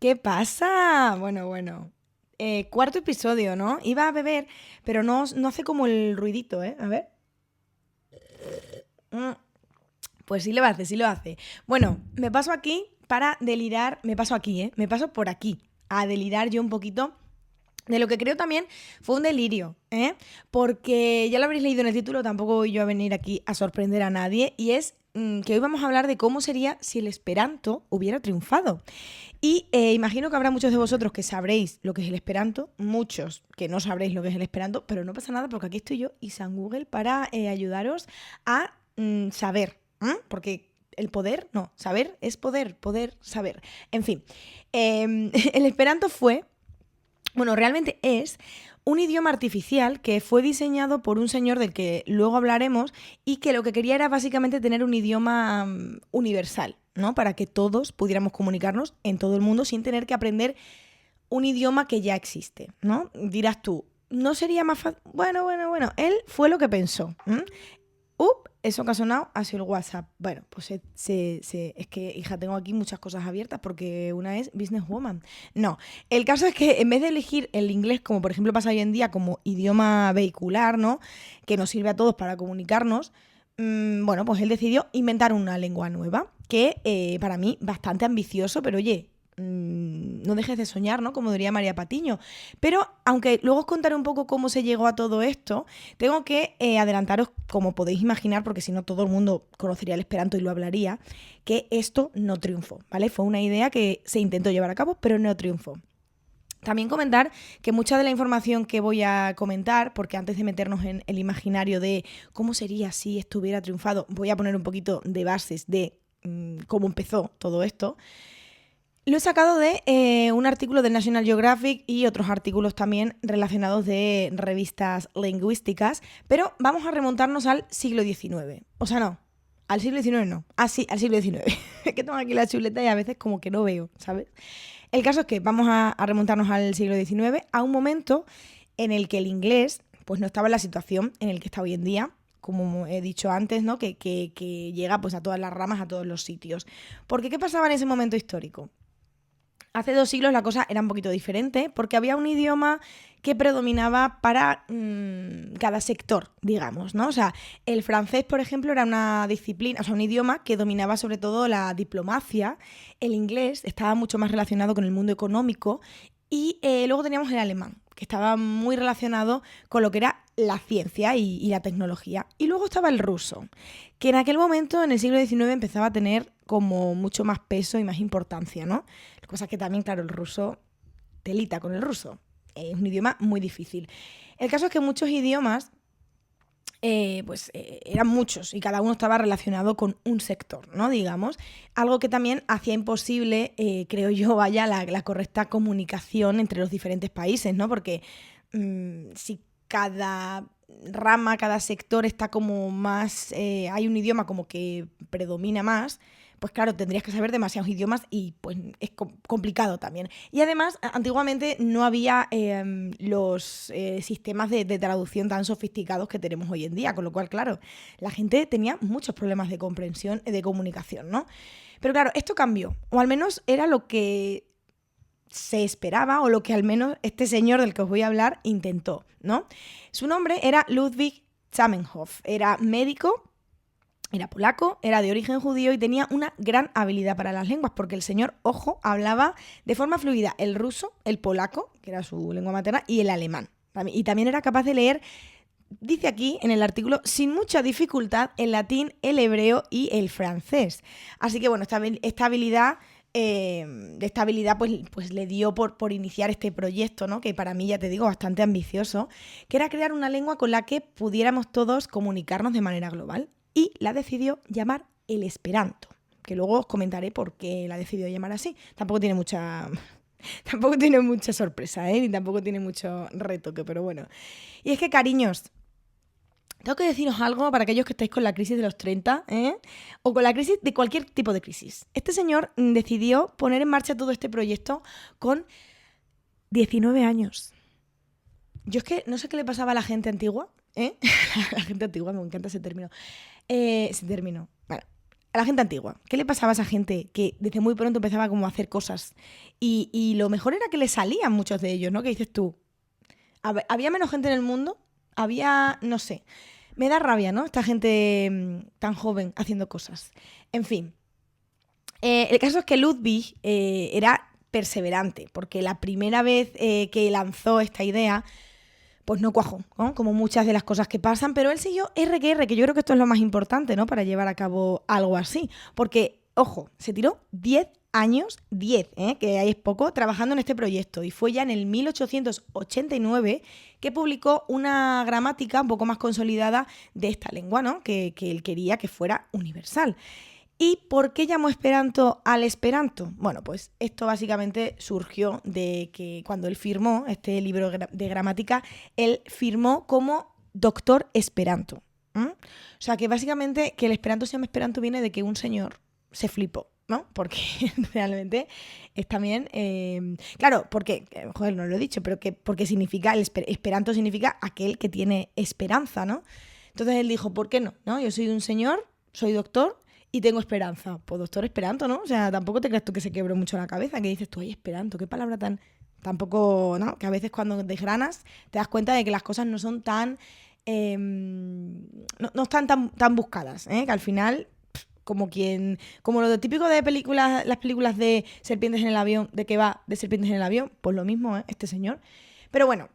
¿Qué pasa? Bueno. Cuarto episodio, ¿no? Iba a beber, pero no hace como el ruidito, ¿eh? A ver. Mm, Pues sí lo hace, sí lo hace. Bueno, me paso aquí para delirar. Me paso aquí, ¿eh? Me paso por aquí a delirar yo un poquito de lo que creo también fue un delirio, ¿eh? Porque ya lo habréis leído en el título, tampoco voy yo a venir aquí a sorprender a nadie, y es que hoy vamos a hablar de cómo sería si el Esperanto hubiera triunfado. Y imagino que habrá muchos de vosotros que sabréis lo que es el Esperanto, muchos que no sabréis lo que es el Esperanto, pero no pasa nada porque aquí estoy yo y San Google para ayudaros a saber, porque el poder, no, saber es poder, poder, saber. En fin, el Esperanto fue, bueno, realmente es un idioma artificial que fue diseñado por un señor del que luego hablaremos y que lo que quería era básicamente tener un idioma universal, ¿no? Para que todos pudiéramos comunicarnos en todo el mundo sin tener que aprender un idioma que ya existe, ¿no? Dirás tú, ¿no sería más fácil? Bueno, él fue lo que pensó. Eso que ha sonado ha sido el WhatsApp. Bueno, pues es que, hija, tengo aquí muchas cosas abiertas porque una es Businesswoman. No, el caso es que en vez de elegir el inglés, como por ejemplo pasa hoy en día, como idioma vehicular, ¿no? Que nos sirve a todos para comunicarnos, bueno, pues él decidió inventar una lengua nueva, que para mí bastante ambicioso, pero oye, no dejes de soñar, ¿no? Como diría María Patiño. Pero aunque luego os contaré un poco cómo se llegó a todo esto, tengo que adelantaros, como podéis imaginar, porque si no todo el mundo conocería el Esperanto y lo hablaría, que esto no triunfó, ¿vale? Fue una idea que se intentó llevar a cabo, pero no triunfó. También comentar que mucha de la información que voy a comentar, porque antes de meternos en el imaginario de cómo sería si esto hubiera triunfado, voy a poner un poquito de bases de cómo empezó todo esto. Lo he sacado de un artículo del National Geographic y otros artículos también relacionados de revistas lingüísticas, pero vamos a remontarnos al siglo XIX. O sea, no, al siglo XIX no. Ah, sí, al siglo XIX. Es que tengo aquí la chuleta y a veces como que no veo, ¿sabes? El caso es que vamos a remontarnos al siglo XIX, a un momento en el que el inglés pues no estaba en la situación en el que está hoy en día, como he dicho antes, ¿no? Que llega pues a todas las ramas, a todos los sitios. Porque ¿qué pasaba en ese momento histórico? Hace 2 siglos la cosa era un poquito diferente porque había un idioma que predominaba para cada sector, digamos, ¿no? O sea, el francés, por ejemplo, era una disciplina, o sea, un idioma que dominaba sobre todo la diplomacia. El inglés estaba mucho más relacionado con el mundo económico y luego teníamos el alemán, que estaba muy relacionado con lo que era la ciencia y la tecnología. Y luego estaba el ruso, que en aquel momento, en el siglo XIX, empezaba a tener como mucho más peso y más importancia, ¿no? Lo que pasa es que también, claro, el ruso, telita con el ruso. Es un idioma muy difícil. El caso es que muchos idiomas, eran muchos y cada uno estaba relacionado con un sector, ¿no? Digamos. Algo que también hacía imposible, creo yo, vaya, la correcta comunicación entre los diferentes países, ¿no? Porque si cada rama, cada sector está como más, hay un idioma como que predomina más, pues claro, tendrías que saber demasiados idiomas y pues es complicado también. Y además, antiguamente no había los sistemas de traducción tan sofisticados que tenemos hoy en día, con lo cual, claro, la gente tenía muchos problemas de comprensión, de comunicación, ¿no? Pero claro, esto cambió, o al menos era lo que se esperaba, o lo que al menos este señor del que os voy a hablar intentó, ¿no? Su nombre era Ludwig Zamenhof, era médico, era polaco, era de origen judío y tenía una gran habilidad para las lenguas, porque el señor, ojo, hablaba de forma fluida el ruso, el polaco, que era su lengua materna, y el alemán. Y también era capaz de leer, dice aquí en el artículo, sin mucha dificultad, el latín, el hebreo y el francés. Así que bueno, esta habilidad de esta habilidad pues le dio por iniciar este proyecto, ¿no? Que para mí, ya te digo, bastante ambicioso, que era crear una lengua con la que pudiéramos todos comunicarnos de manera global. Y la decidió llamar el Esperanto, que luego os comentaré por qué la decidió llamar así. Tampoco tiene mucha... Tampoco tiene mucha sorpresa, ¿eh? Ni tampoco tiene mucho retoque, pero bueno. Y es que, cariños, tengo que deciros algo para aquellos que estáis con la crisis de los 30, ¿eh? O con la crisis de cualquier tipo de crisis. Este señor decidió poner en marcha todo este proyecto con 19 años. Yo es que no sé qué le pasaba a la gente antigua, ¿eh? La gente antigua, me encanta ese término. Ese término. Bueno, a la gente antigua, ¿qué le pasaba a esa gente que desde muy pronto empezaba como a hacer cosas? Y lo mejor era que le salían muchos de ellos, ¿no? ¿Qué dices tú? Había menos gente en el mundo, había, no sé, me da rabia, ¿no? Esta gente tan joven haciendo cosas. En fin, el caso es que Ludwig era perseverante, porque la primera vez que lanzó esta idea, pues no cuajó, ¿no? Como muchas de las cosas que pasan, pero él siguió R que yo creo que esto es lo más importante, ¿no? Para llevar a cabo algo así, porque, ojo, se tiró 10 años, 10, que ahí es poco, trabajando en este proyecto, y fue ya en el 1889 que publicó una gramática un poco más consolidada de esta lengua, ¿no? Que él quería que fuera universal. ¿Y por qué llamó Esperanto al Esperanto? Bueno, pues esto básicamente surgió de que cuando él firmó este libro de gramática, él firmó como doctor Esperanto. O sea, que básicamente que el Esperanto se llama Esperanto viene de que un señor se flipó, ¿no? Porque realmente es también... claro, porque, joder, no lo he dicho, pero que porque significa, Esperanto significa aquel que tiene esperanza, ¿no? Entonces él dijo, ¿por qué no? ¿No? Yo soy un señor, soy doctor, y tengo esperanza. Pues doctor Esperanto, ¿no? O sea, tampoco te creas tú que se quebró mucho la cabeza, que dices tú, ay, Esperanto, qué palabra tan... Tampoco, ¿no? Que a veces cuando desgranas te das cuenta de que las cosas no son tan... no están tan buscadas, ¿eh? Que al final, como lo de típico de películas, las películas de serpientes en el avión, ¿de qué va? De serpientes en el avión, pues lo mismo, ¿eh? Este señor. Pero bueno,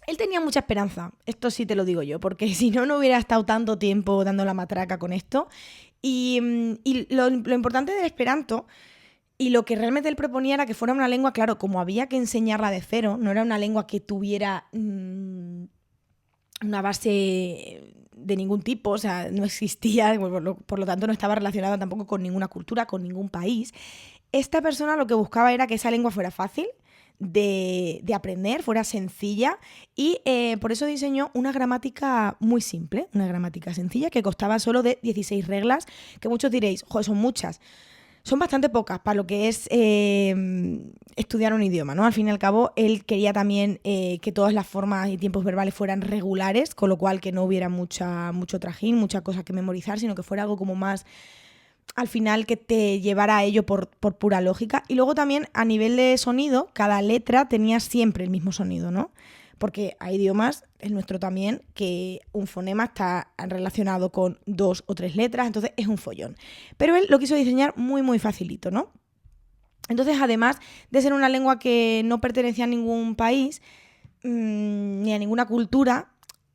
él tenía mucha esperanza, esto sí te lo digo yo, porque si no, no hubiera estado tanto tiempo dando la matraca con esto. Y lo importante del Esperanto y lo que realmente él proponía era que fuera una lengua, claro, como había que enseñarla de cero, no era una lengua que tuviera una base de ningún tipo, o sea, no existía, por lo tanto no estaba relacionada tampoco con ninguna cultura, con ningún país. Esta persona lo que buscaba era que esa lengua fuera fácil de aprender, fuera sencilla y por eso diseñó una gramática muy simple, una gramática sencilla que constaba solo de 16 reglas, que muchos diréis, joder, son muchas. Son bastante pocas para lo que es estudiar un idioma, ¿no? Al fin y al cabo, él quería también que todas las formas y tiempos verbales fueran regulares, con lo cual que no hubiera mucho trajín, mucha cosa que memorizar, sino que fuera algo como más al final que te llevara a ello por pura lógica. Y luego también a nivel de sonido, cada letra tenía siempre el mismo sonido, ¿no? Porque hay idiomas, el nuestro también, que un fonema está relacionado con 2 o 3 letras, entonces es un follón. Pero él lo quiso diseñar muy, muy facilito, ¿no? Entonces, además de ser una lengua que no pertenecía a ningún país, ni a ninguna cultura,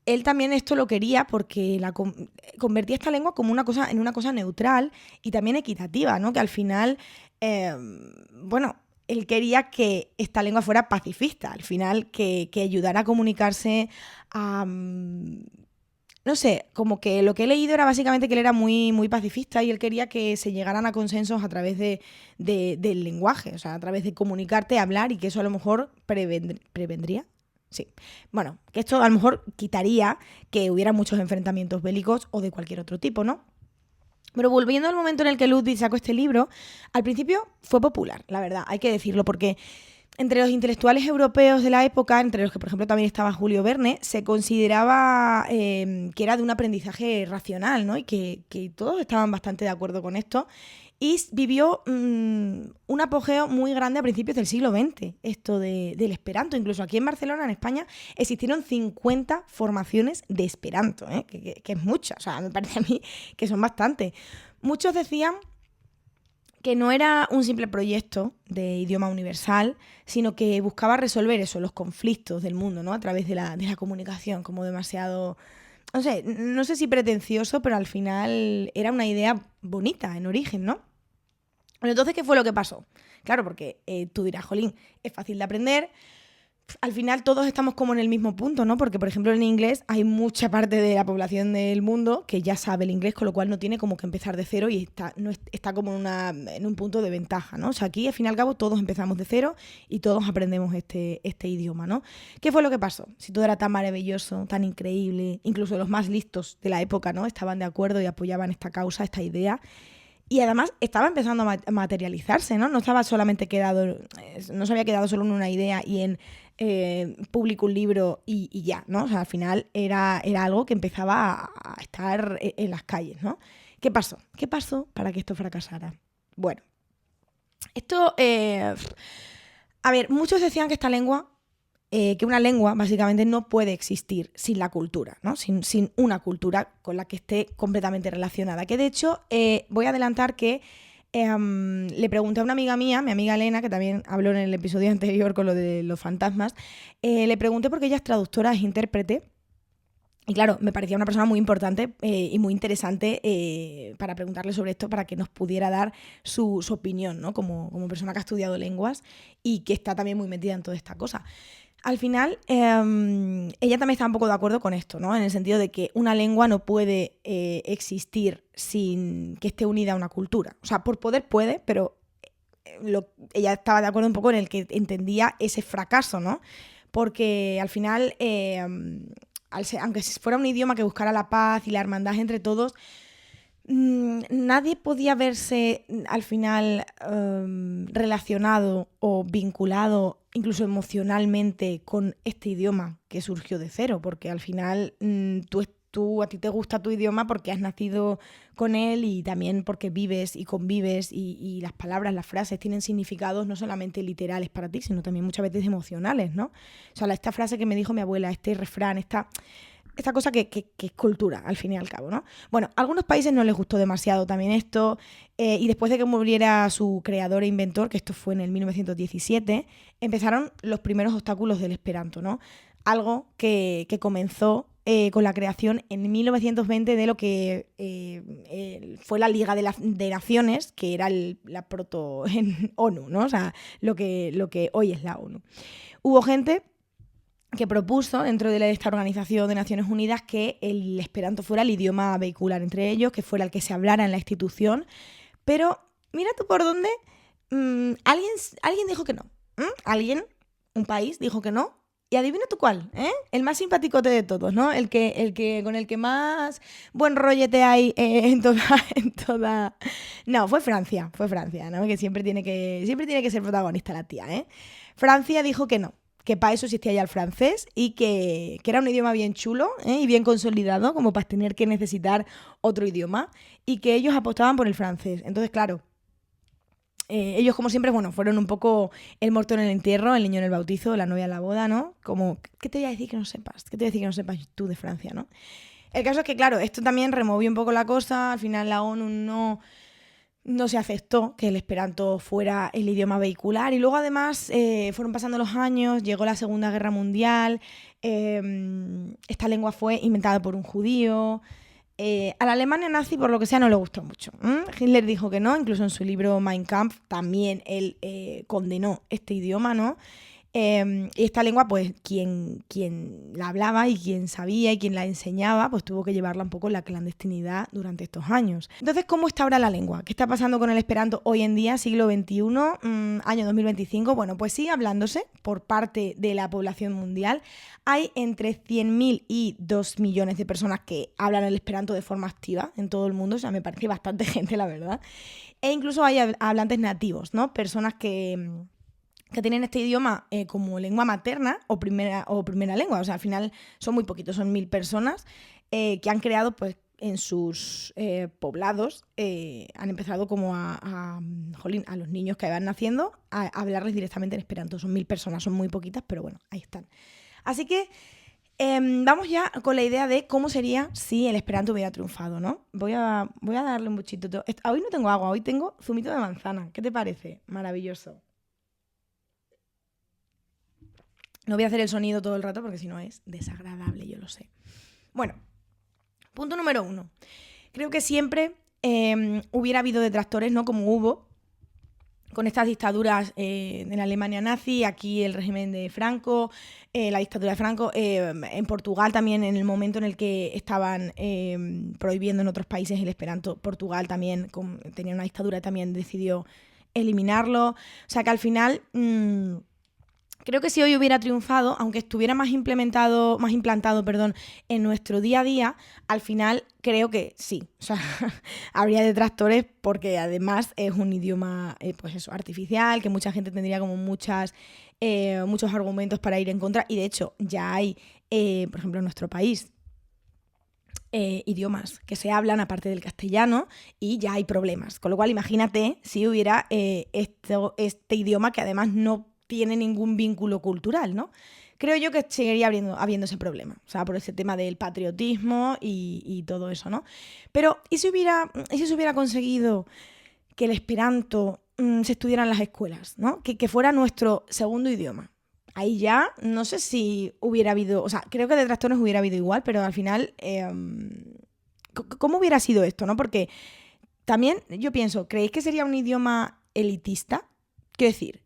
él también esto lo quería porque convertía esta lengua como en una cosa neutral y también equitativa, ¿no? Que al final, bueno, él quería que esta lengua fuera pacifista, al final que ayudara a comunicarse a... no sé, como que lo que he leído era básicamente que él era muy, muy pacifista y él quería que se llegaran a consensos a través del lenguaje, o sea, a través de comunicarte, hablar y que eso a lo mejor prevendría. Sí. Bueno, que esto a lo mejor quitaría que hubiera muchos enfrentamientos bélicos o de cualquier otro tipo, ¿no? Pero volviendo al momento en el que Ludwig sacó este libro, al principio fue popular, la verdad, hay que decirlo, porque entre los intelectuales europeos de la época, entre los que por ejemplo también estaba Julio Verne, se consideraba que era de un aprendizaje racional, ¿no? Y que todos estaban bastante de acuerdo con esto. Y vivió un apogeo muy grande a principios del siglo XX, esto del Esperanto. Incluso aquí en Barcelona, en España, existieron 50 formaciones de Esperanto, ¿eh? Que es mucha, o sea, me parece a mí que son bastantes. Muchos decían que no era un simple proyecto de idioma universal, sino que buscaba resolver eso, los conflictos del mundo, ¿no? A través de la comunicación, como demasiado... no sé si pretencioso, pero al final era una idea bonita en origen, ¿no? Bueno, entonces, ¿qué fue lo que pasó? Claro, porque tú dirás, jolín, es fácil de aprender. Al final todos estamos como en el mismo punto, ¿no? Porque, por ejemplo, en inglés hay mucha parte de la población del mundo que ya sabe el inglés, con lo cual no tiene como que empezar de cero y está como en un punto de ventaja, ¿no? O sea, aquí, al fin y al cabo, todos empezamos de cero y todos aprendemos este idioma, ¿no? ¿Qué fue lo que pasó? Si todo era tan maravilloso, tan increíble, incluso los más listos de la época, ¿no? Estaban de acuerdo y apoyaban esta causa, esta idea. Y además estaba empezando a materializarse, ¿no? No estaba solamente no se había quedado solo en una idea y en publico un libro y ya, ¿no? O sea, al final era algo que empezaba a estar en las calles, ¿no? ¿Qué pasó? ¿Qué pasó para que esto fracasara? Bueno, esto... a ver, muchos decían que esta lengua... que una lengua básicamente no puede existir sin la cultura, ¿no? Sin una cultura con la que esté completamente relacionada. Que de hecho, voy a adelantar que le pregunté a una amiga mía, mi amiga Elena, que también habló en el episodio anterior con lo de los fantasmas, le pregunté porque ella es traductora, es intérprete. Y claro, me parecía una persona muy importante y muy interesante para preguntarle sobre esto, para que nos pudiera dar su opinión, ¿no? Como persona que ha estudiado lenguas y que está también muy metida en toda esta cosa. Al final, ella también está un poco de acuerdo con esto, ¿no? En el sentido de que una lengua no puede existir sin que esté unida a una cultura. O sea, por poder puede, pero ella estaba de acuerdo un poco en el que entendía ese fracaso, ¿no? Porque al final, aunque fuera un idioma que buscara la paz y la hermandad entre todos, nadie podía verse al final relacionado o vinculado incluso emocionalmente con este idioma que surgió de cero, porque al final a ti te gusta tu idioma porque has nacido con él y también porque vives y convives y las palabras, las frases tienen significados no solamente literales para ti, sino también muchas veces emocionales, ¿no? O sea, esta frase que me dijo mi abuela, este refrán, esta cosa que es cultura, al fin y al cabo, ¿no? Bueno, a algunos países no les gustó demasiado también esto, y después de que muriera su creador e inventor, que esto fue en el 1917, empezaron los primeros obstáculos del esperanto, ¿no? Algo que comenzó con la creación en 1920 de lo que fue la Liga de Naciones, que era la proto-ONU, ¿no? O sea, lo que hoy es la ONU. Hubo gente que propuso dentro de esta Organización de Naciones Unidas que el esperanto fuera el idioma vehicular entre ellos, que fuera el que se hablara en la institución, pero mira tú por dónde, alguien dijo que no, un país dijo que no, y adivina tú cuál, el más simpaticote de todos, ¿no? El que con el que más buen rollete hay en toda... No, fue Francia, ¿no? Que siempre tiene que ser protagonista la tía, ¿eh? Francia dijo que no, que para eso existía ya el francés y que era un idioma bien chulo y bien consolidado como para tener que necesitar otro idioma, y que ellos apostaban por el francés. Entonces, claro, ellos como siempre, bueno, fueron un poco el muerto en el entierro, el niño en el bautizo, la novia en la boda, ¿no? Como, ¿qué te voy a decir que no sepas? ¿Qué te voy a decir que no sepas tú de Francia, ¿no? El caso es que, claro, esto también removió un poco la cosa. Al final la ONU no se aceptó que el esperanto fuera el idioma vehicular, y luego además fueron pasando los años, llegó la Segunda Guerra Mundial, esta lengua fue inventada por un judío. A la Alemania nazi, por lo que sea, no le gustó mucho. Hitler dijo que no, incluso en su libro Mein Kampf también él condenó este idioma, ¿no? Y esta lengua, pues quien la hablaba y quien sabía y quien la enseñaba, pues tuvo que llevarla un poco en la clandestinidad durante estos años. Entonces, ¿cómo está ahora la lengua? ¿Qué está pasando con el esperanto hoy en día, siglo XXI, año 2025? Bueno, pues sigue hablándose por parte de la población mundial. Hay entre 100.000 y 2 millones de personas que hablan el esperanto de forma activa en todo el mundo. O sea, me parece bastante gente, la verdad. E incluso hay hablantes nativos, ¿no? Personas que tienen este idioma como lengua materna o primera lengua. O sea, al final son muy poquitos, son 1.000 personas que han creado, pues, en sus poblados, han empezado como a los niños que van naciendo a hablarles directamente en esperanto. Son 1.000 personas, son muy poquitas, pero bueno, ahí están. Así que vamos ya con la idea de cómo sería si el esperanto hubiera triunfado, ¿no? Voy a darle un buchito. Hoy no tengo agua, hoy tengo zumito de manzana. ¿Qué te parece? Maravilloso. No voy a hacer el sonido todo el rato porque si no es desagradable, yo lo sé. Bueno, punto número 1. Creo que siempre hubiera habido detractores, ¿no? Como hubo con estas dictaduras en la Alemania nazi, aquí el régimen de Franco, la dictadura de Franco, en Portugal también, en el momento en el que estaban prohibiendo en otros países el esperanto. Portugal también tenía una dictadura y también decidió eliminarlo. O sea que al final... creo que si hoy hubiera triunfado, aunque estuviera más implantado, en nuestro día a día, al final creo que sí. O sea, habría detractores porque además es un idioma, pues eso, artificial, que mucha gente tendría como muchos argumentos para ir en contra. Y de hecho, ya hay, por ejemplo, en nuestro país, idiomas que se hablan aparte del castellano y ya hay problemas. Con lo cual, imagínate si hubiera este idioma que además no tiene ningún vínculo cultural, ¿no? Creo yo que seguiría habiendo ese problema, o sea, por ese tema del patriotismo y todo eso, ¿no? Pero, ¿y si se hubiera conseguido que el esperanto se estudiara en las escuelas, ¿no? Que fuera nuestro segundo idioma? Ahí ya no sé si hubiera habido, o sea, creo que de trastornos hubiera habido igual, pero al final, ¿cómo hubiera sido esto, no? Porque también yo pienso, ¿creéis que sería un idioma elitista? Quiero decir,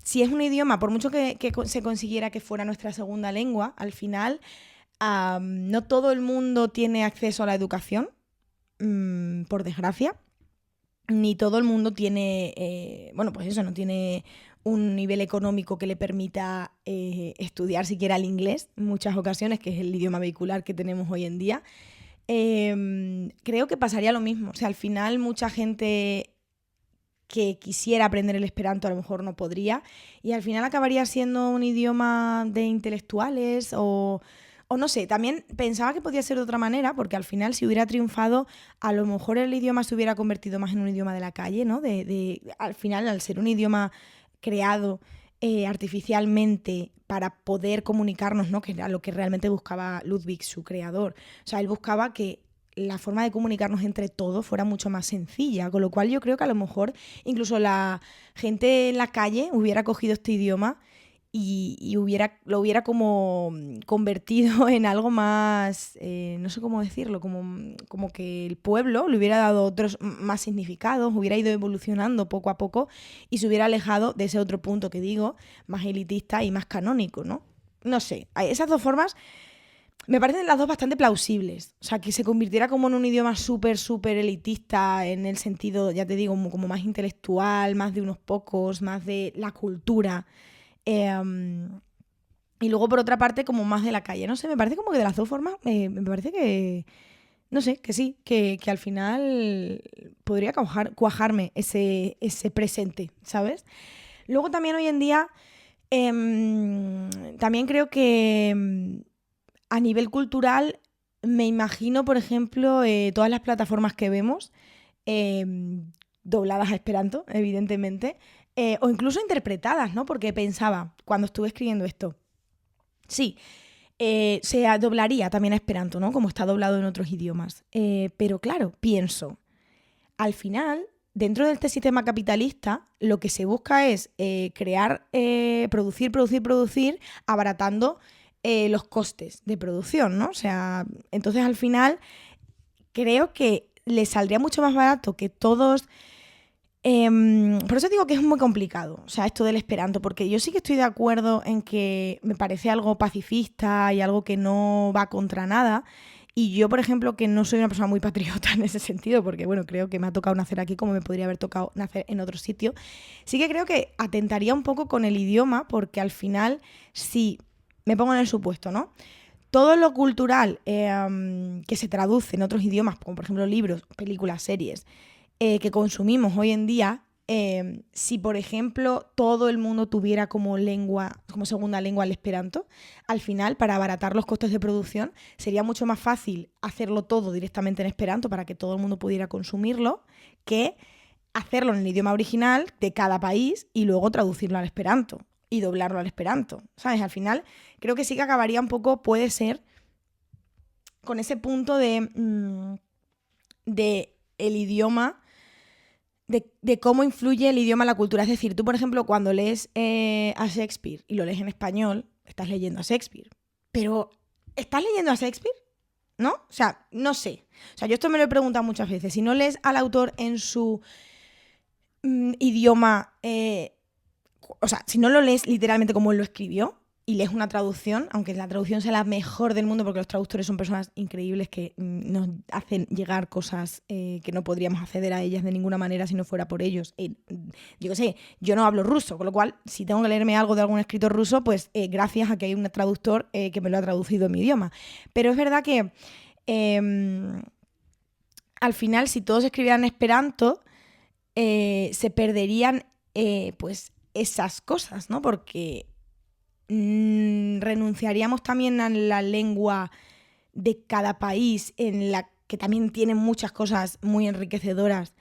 si es un idioma, por mucho que se consiguiera que fuera nuestra segunda lengua, al final no todo el mundo tiene acceso a la educación, por desgracia, ni todo el mundo tiene, bueno, pues eso, no tiene un nivel económico que le permita estudiar siquiera el inglés en muchas ocasiones, que es el idioma vehicular que tenemos hoy en día. Creo que pasaría lo mismo. O sea, al final mucha gente que quisiera aprender el esperanto a lo mejor no podría y al final acabaría siendo un idioma de intelectuales o no sé, también pensaba que podía ser de otra manera porque al final si hubiera triunfado a lo mejor el idioma se hubiera convertido más en un idioma de la calle, ¿no? Al final al ser un idioma creado artificialmente para poder comunicarnos, ¿no? Que era lo que realmente buscaba Ludwig, su creador. O sea, él buscaba que la forma de comunicarnos entre todos fuera mucho más sencilla, con lo cual yo creo que a lo mejor incluso la gente en la calle hubiera cogido este idioma y lo hubiera como convertido en algo más, no sé cómo decirlo, como que el pueblo le hubiera dado otros más significados, hubiera ido evolucionando poco a poco y se hubiera alejado de ese otro punto que digo, más elitista y más canónico, ¿no? No sé, esas dos formas me parecen las dos bastante plausibles. O sea, que se convirtiera como en un idioma súper, súper elitista en el sentido, ya te digo, como más intelectual, más de unos pocos, más de la cultura. Y luego, por otra parte, como más de la calle. No sé, me parece como que de las dos formas, me parece que, no sé, que sí, que al final podría cuajarme ese presente, ¿sabes? Luego también hoy en día, también creo que a nivel cultural, me imagino, por ejemplo, todas las plataformas que vemos, eh, dobladas a Esperanto, evidentemente, o incluso interpretadas, ¿no? Porque pensaba, cuando estuve escribiendo esto, sí, se doblaría también a Esperanto, ¿no? Como está doblado en otros idiomas. Pero claro, pienso, al final, dentro de este sistema capitalista, lo que se busca es crear, producir, abaratando los costes de producción, ¿no? O sea, entonces al final creo que le saldría mucho más barato que todos. Por eso digo que es muy complicado, o sea, esto del esperanto, porque yo sí que estoy de acuerdo en que me parece algo pacifista y algo que no va contra nada. Y yo, por ejemplo, que no soy una persona muy patriota en ese sentido, porque bueno, creo que me ha tocado nacer aquí como me podría haber tocado nacer en otro sitio, sí que creo que atentaría un poco con el idioma, porque al final, si me pongo en el supuesto, ¿no? Todo lo cultural que se traduce en otros idiomas, como por ejemplo libros, películas, series, que consumimos hoy en día, si por ejemplo todo el mundo tuviera como lengua, como segunda lengua el esperanto, al final para abaratar los costes de producción sería mucho más fácil hacerlo todo directamente en esperanto para que todo el mundo pudiera consumirlo que hacerlo en el idioma original de cada país y luego traducirlo al esperanto y doblarlo al esperanto, ¿sabes? Al final creo que sí que acabaría un poco, puede ser, con ese punto de el idioma, de cómo influye el idioma en la cultura. Es decir, tú, por ejemplo, cuando lees a Shakespeare y lo lees en español, estás leyendo a Shakespeare. Pero, ¿estás leyendo a Shakespeare? ¿No? O sea, no sé. O sea, yo esto me lo he preguntado muchas veces. Si no lees al autor en su idioma, o sea, si no lo lees literalmente como él lo escribió y lees una traducción, aunque la traducción sea la mejor del mundo, porque los traductores son personas increíbles que nos hacen llegar cosas que no podríamos acceder a ellas de ninguna manera si no fuera por ellos. Yo qué sé, yo no hablo ruso, con lo cual, si tengo que leerme algo de algún escritor ruso, pues gracias a que hay un traductor que me lo ha traducido en mi idioma. Pero es verdad que al final, si todos escribieran esperanto, se perderían pues esas cosas, ¿no? Porque renunciaríamos también a la lengua de cada país, en la que también tienen muchas cosas muy enriquecedoras.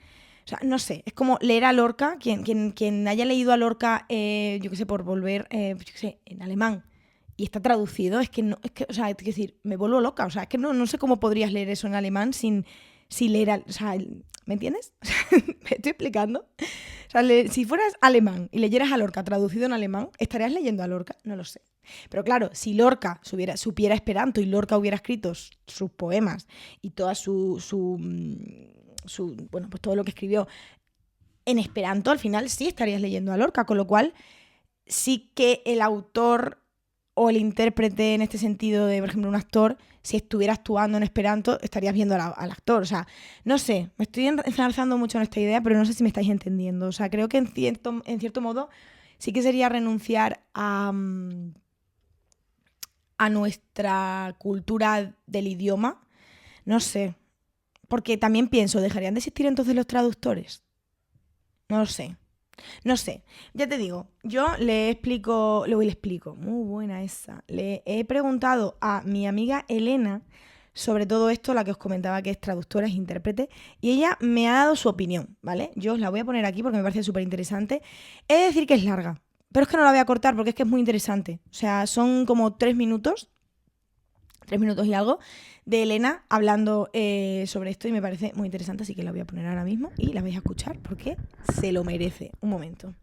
O sea, no sé, es como leer a Lorca, quien haya leído a Lorca, yo qué sé, por volver, yo qué sé, en alemán, y está traducido, es que no, es que, o sea, es decir, me vuelvo loca, o sea, es que no sé cómo podrías leer eso en alemán sin leer, o sea, ¿me entiendes? O sea, ¿me estoy explicando? O sea, si fueras alemán y leyeras a Lorca traducido en alemán, ¿estarías leyendo a Lorca? No lo sé. Pero claro, si Lorca supiera esperanto y Lorca hubiera escrito sus poemas y toda bueno, pues todo lo que escribió en esperanto, al final sí estarías leyendo a Lorca, con lo cual sí que el autor o el intérprete en este sentido de, por ejemplo, un actor, si estuviera actuando en esperanto, estarías viendo al actor. O sea, no sé, me estoy enzarzando mucho en esta idea, pero no sé si me estáis entendiendo. O sea, creo que en cierto modo sí que sería renunciar a nuestra cultura del idioma. No sé, porque también pienso, ¿dejarían de existir entonces los traductores? No lo sé. No sé, ya te digo, yo le explico, le explico, muy buena esa. Le he preguntado a mi amiga Elena sobre todo esto, la que os comentaba que es traductora, es intérprete, y ella me ha dado su opinión, ¿vale? Yo os la voy a poner aquí porque me parece súper interesante. He de decir que es larga, pero es que no la voy a cortar porque es que es muy interesante. O sea, son como 3 minutos y algo, de Elena hablando sobre esto y me parece muy interesante, así que la voy a poner ahora mismo y la vais a escuchar porque se lo merece. Un momento.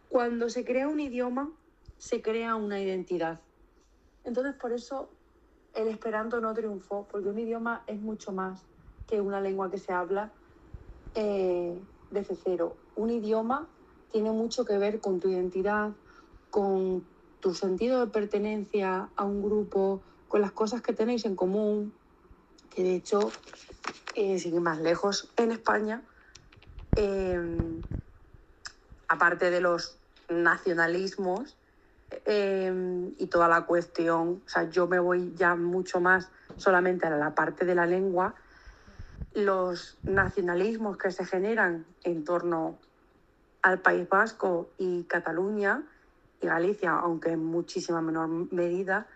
Cuando se crea un idioma, se crea una identidad. Entonces, por eso el esperanto no triunfó, porque un idioma es mucho más que una lengua que se habla desde cero. Un idioma tiene mucho que ver con tu identidad, con tu sentido de pertenencia a un grupo, con las cosas que tenéis en común, que de hecho, sin ir más lejos, en España, aparte de los nacionalismos y toda la cuestión, o sea, yo me voy ya mucho más solamente a la parte de la lengua, los nacionalismos que se generan en torno al País Vasco y Cataluña y Galicia, aunque en muchísima menor medida,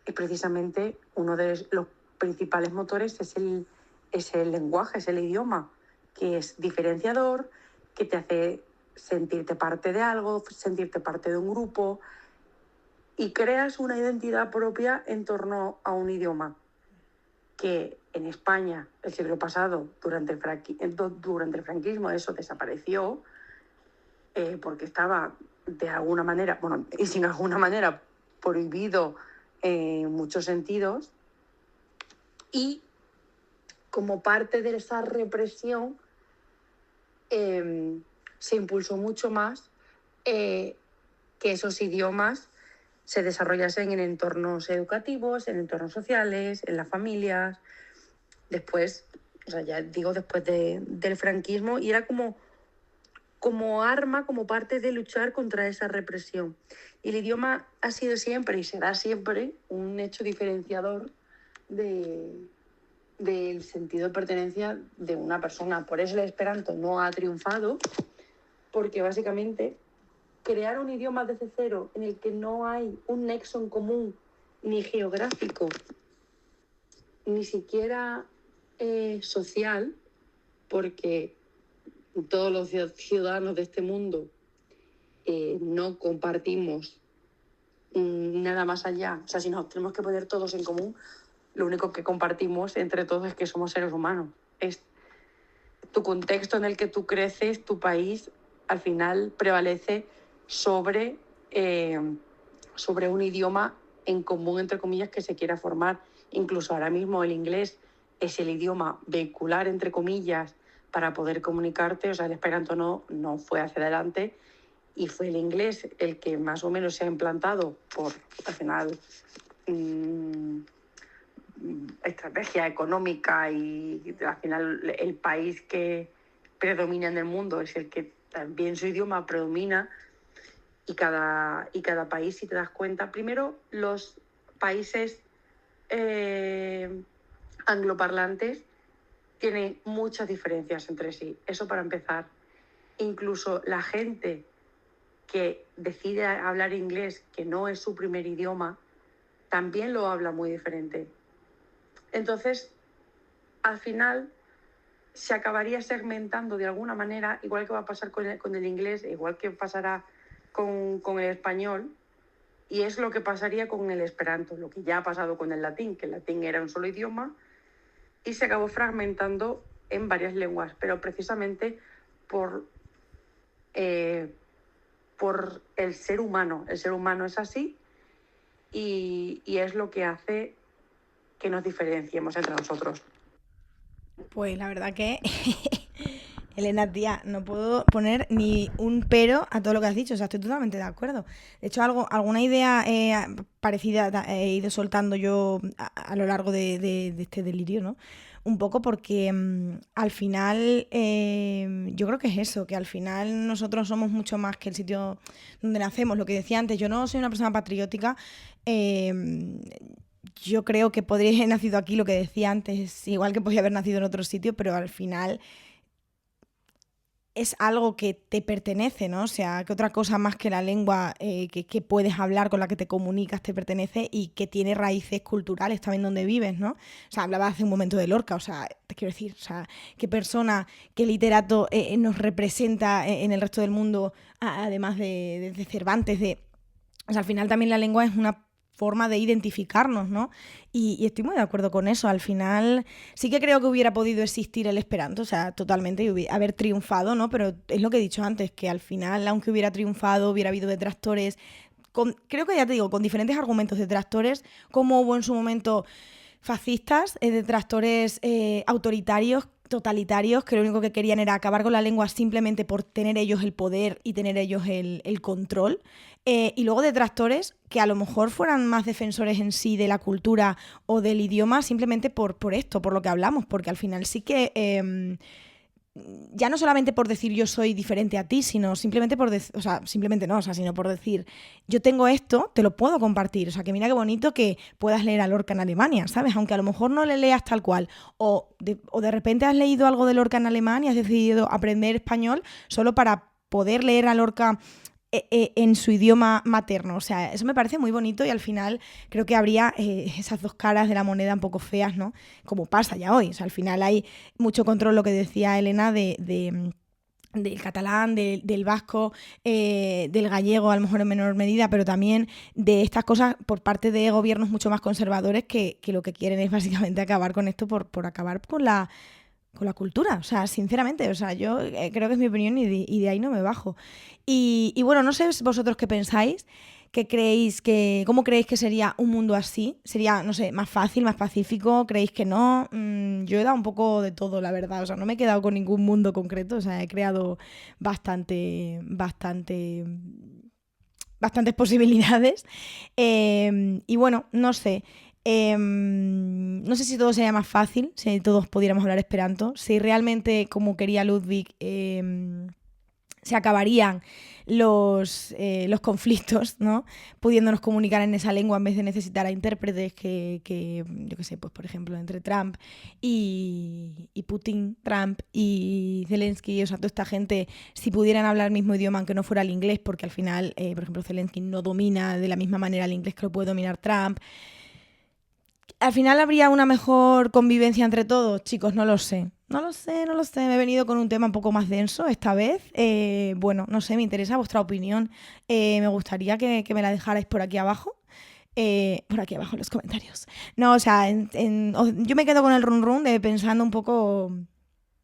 es precisamente uno de los principales motores es el lenguaje, es el idioma, que es diferenciador, que te hace sentirte parte de algo, sentirte parte de un grupo y creas una identidad propia en torno a un idioma que en España el siglo pasado, durante el franquismo, eso desapareció porque estaba de alguna manera, bueno, y sin alguna manera, prohibido en muchos sentidos. Y como parte de esa represión se impulsó mucho más que esos idiomas se desarrollasen en entornos educativos, en entornos sociales, en las familias. Después, o sea, ya digo, después del franquismo, y era como arma, como parte de luchar contra esa represión. Y el idioma ha sido siempre y será siempre un hecho diferenciador del sentido de pertenencia de una persona. Por eso el esperanto no ha triunfado, porque básicamente crear un idioma desde cero en el que no hay un nexo en común, ni geográfico, ni siquiera social, porque todos los ciudadanos de este mundo no compartimos nada más allá. O sea, si nos tenemos que poner todos en común, lo único que compartimos entre todos es que somos seres humanos. Es tu contexto en el que tú creces, tu país, al final prevalece sobre un idioma en común, entre comillas, que se quiera formar. Incluso ahora mismo el inglés es el idioma vehicular, entre comillas, para poder comunicarte. O sea, el esperanto no fue hacia adelante y fue el inglés el que más o menos se ha implantado por, al final, estrategia económica y al final el país que predomina en el mundo es el que también su idioma predomina y cada país, si te das cuenta, primero los países angloparlantes tienen muchas diferencias entre sí, eso para empezar. Incluso la gente que decide hablar inglés, que no es su primer idioma, también lo habla muy diferente. Entonces, al final, se acabaría segmentando de alguna manera, igual que va a pasar con el inglés, igual que pasará con el español, y es lo que pasaría con el esperanto, lo que ya ha pasado con el latín, que el latín era un solo idioma, y se acabó fragmentando en varias lenguas, pero precisamente por el ser humano. El ser humano es así y es lo que hace que nos diferenciemos entre nosotros. Pues la verdad que, Elena, tía, no puedo poner ni un pero a todo lo que has dicho. O sea, estoy totalmente de acuerdo. De hecho, alguna idea parecida he ido soltando yo a lo largo de este delirio, ¿no? Un poco porque al final yo creo que es eso, que al final nosotros somos mucho más que el sitio donde nacemos. Lo que decía antes, yo no soy una persona patriótica. Yo creo que podría haber nacido aquí, lo que decía antes, igual que podría haber nacido en otro sitio, pero al final es algo que te pertenece, ¿no? O sea, que otra cosa más que la lengua que puedes hablar, con la que te comunicas, te pertenece y que tiene raíces culturales también donde vives, ¿no? O sea, hablaba hace un momento de Lorca, o sea, te quiero decir, o sea, qué persona, qué literato nos representa en el resto del mundo, además de Cervantes, o sea, al final también la lengua es una forma de identificarnos, ¿no? Y estoy muy de acuerdo con eso. Al final sí que creo que hubiera podido existir el esperanto, o sea, totalmente, y haber triunfado, ¿no? Pero es lo que he dicho antes, que al final, aunque hubiera triunfado, hubiera habido detractores, creo que ya te digo, con diferentes argumentos detractores, como hubo en su momento fascistas, detractores autoritarios, totalitarios, que lo único que querían era acabar con la lengua simplemente por tener ellos el poder y tener ellos el control. Y luego detractores que a lo mejor fueran más defensores en sí de la cultura o del idioma simplemente por esto, por lo que hablamos, porque al final sí que ya no solamente por decir yo soy diferente a ti, sino simplemente por decir, o sea, simplemente no, o sea, sino por decir yo tengo esto, te lo puedo compartir, o sea, que mira qué bonito que puedas leer a Lorca en Alemania, ¿sabes? Aunque a lo mejor no le leas tal cual, o de repente has leído algo de Lorca en Alemán y has decidido aprender español solo para poder leer a Lorca en su idioma materno. O sea, eso me parece muy bonito y al final creo que habría esas dos caras de la moneda un poco feas, ¿no? Como pasa ya hoy. O sea, al final hay mucho control, lo que decía Elena, del catalán, del vasco, del gallego, a lo mejor en menor medida, pero también de estas cosas por parte de gobiernos mucho más conservadores que lo que quieren es básicamente acabar con esto por acabar con la cultura, o sea, sinceramente, o sea, yo creo que es mi opinión y de ahí no me bajo. Y bueno, no sé vosotros qué pensáis, cómo creéis que sería un mundo así, sería, no sé, más fácil, más pacífico, creéis que no. Yo he dado un poco de todo, la verdad, o sea, no me he quedado con ningún mundo concreto, o sea, he creado bastantes posibilidades. Y bueno, no sé. No sé si todo sería más fácil, si todos pudiéramos hablar esperanto, si realmente, como quería Ludwig, se acabarían los conflictos, ¿no? Pudiéndonos comunicar en esa lengua en vez de necesitar a intérpretes que yo qué sé, pues por ejemplo, entre Trump y Putin, Trump y Zelensky, o sea, toda esta gente, si pudieran hablar el mismo idioma aunque no fuera el inglés, porque al final, por ejemplo, Zelensky no domina de la misma manera el inglés que lo puede dominar Trump. ¿Al final habría una mejor convivencia entre todos? Chicos, no lo sé. No lo sé. Me he venido con un tema un poco más denso esta vez. Bueno, no sé, me interesa vuestra opinión. Me gustaría que me la dejarais por aquí abajo. Por aquí abajo en los comentarios. No, o sea, yo me quedo con el run de pensando un poco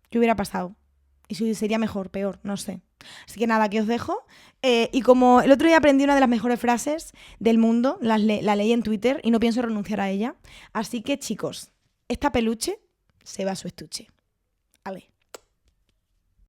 qué hubiera pasado. Y si sería mejor, peor, no sé. Así que nada, que os dejo. Y como el otro día aprendí una de las mejores frases del mundo, la leí en Twitter y no pienso renunciar a ella. Así que chicos, esta peluche se va a su estuche. Ale.